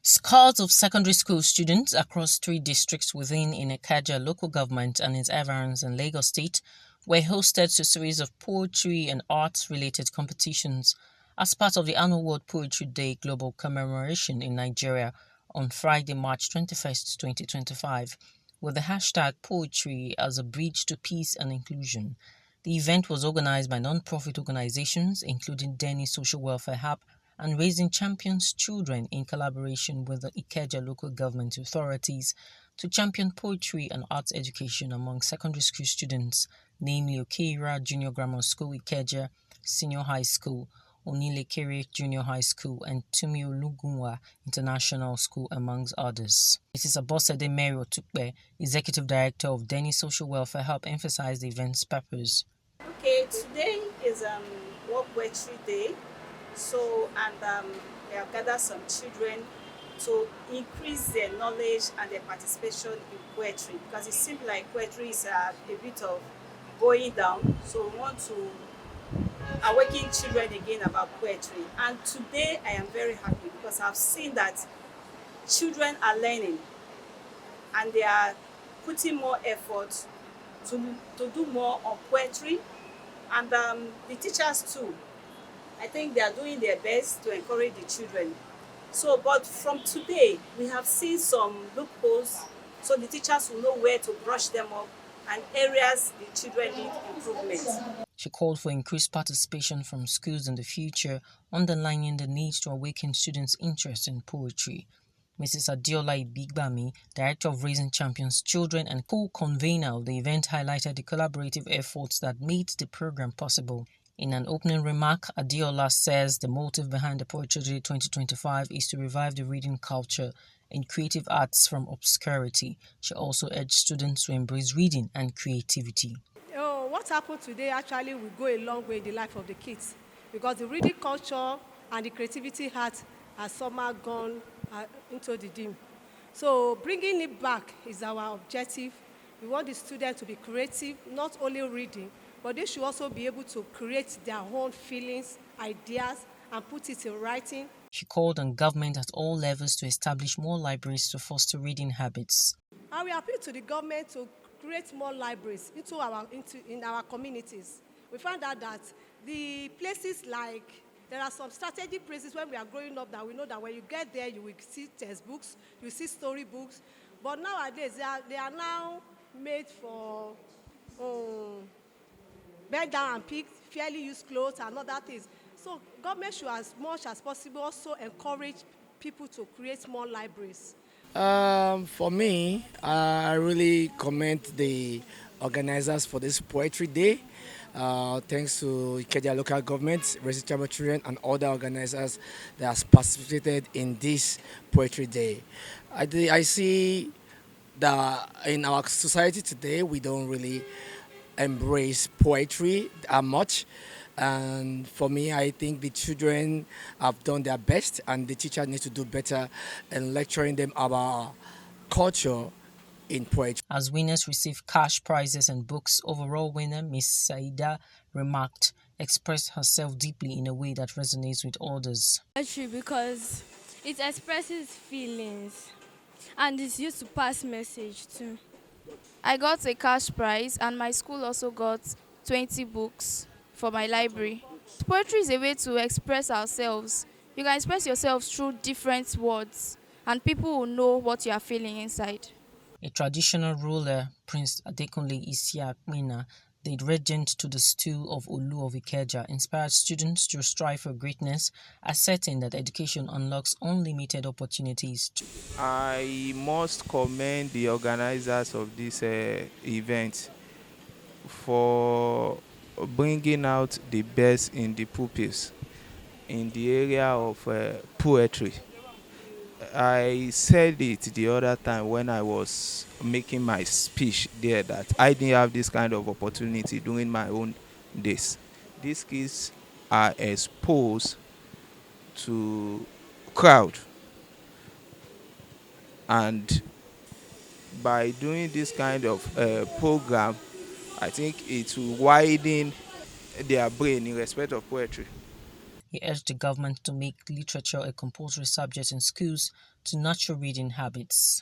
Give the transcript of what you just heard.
Scores of secondary school students across three districts within Ikeja local government and its environs in Lagos State were hosted to a series of poetry and arts-related competitions as part of the annual World Poetry Day global commemoration in Nigeria on Friday, March 21st, 2025, with the hashtag poetry as a bridge to peace and inclusion. The event was organized by non-profit organizations, including Denny Social Welfare Hub and Raising Champions Children in collaboration with the Ikeja local government authorities to champion poetry and arts education among secondary school students, namely Okeira Junior Grammar School Ikeja Senior High School, Onilekere Junior High School, and Tumiolugunwa International School, amongst others. Mrs. Abosede Mary Otukpe, Executive Director of Denny Social Welfare Hub, emphasized the event's purpose. Okay, today is World Poetry Day. So, and we have gathered some children to increase their knowledge and their participation in poetry because it seems like poetry is a bit of going down. So, we want to awaken children again about poetry. And today, I am very happy because I've seen that children are learning and they are putting more effort to do more on poetry, and the teachers too. I think they are doing their best to encourage the children. So, but from today, we have seen some loopholes, so the teachers will know where to brush them up and areas the children need improvement. She called for increased participation from schools in the future, underlining the need to awaken students' interest in poetry. Mrs. Adiola Ibigbami, Director of Raising Champions Children and co-convener of the event, highlighted the collaborative efforts that made the program possible. In an opening remark, Adiola says the motive behind the Poetry Day 2025 is to revive the reading culture and creative arts from obscurity. She also urged students to embrace reading and creativity. Oh, what happened today actually will go a long way in the life of the kids because the reading culture and the creativity heart has somehow gone into the dim. So bringing it back is our objective. We want the students to be creative, not only reading, but they should also be able to create their own feelings, ideas, and put it in writing. She called on government at all levels to establish more libraries to foster reading habits. And we appeal to the government to create more libraries in our communities. We found out that the places like there are some strategic places when we are growing up that we know that when you get there you will see textbooks, you see storybooks, but nowadays they are now made for bend down and pick, fairly used clothes and other things. So government should as much as possible also encourage people to create more libraries. For me, I really commend the organizers for this Poetry Day. Thanks to Ikeja local government, Rcci children, and other organizers that has participated in this Poetry Day. I see that in our society today, we don't really embrace poetry that much. And for me, I think the children have done their best, and the teacher needs to do better in lecturing them about culture in poetry. As winners receive cash prizes and books, overall winner Miss Saida remarked, expressed herself deeply in a way that resonates with others. Poetry because it expresses feelings and it's used to pass message too. I got a cash prize and my school also got 20 books for my library. Poetry is a way to express ourselves. You can express yourself through different words and people will know what you are feeling inside. A traditional ruler, Prince Adekunle Isiapina, the regent to the stool of Olu of Ikeja, inspired students to strive for greatness, asserting that education unlocks unlimited opportunities. I must commend the organizers of this event for bringing out the best in the pupils in the area of poetry. I said it the other time when I was making my speech there that I didn't have this kind of opportunity during my own days. These kids are exposed to crowd, and by doing this kind of program, I think it will widen their brain in respect of poetry. He urged the government to make literature a compulsory subject in schools to nurture reading habits.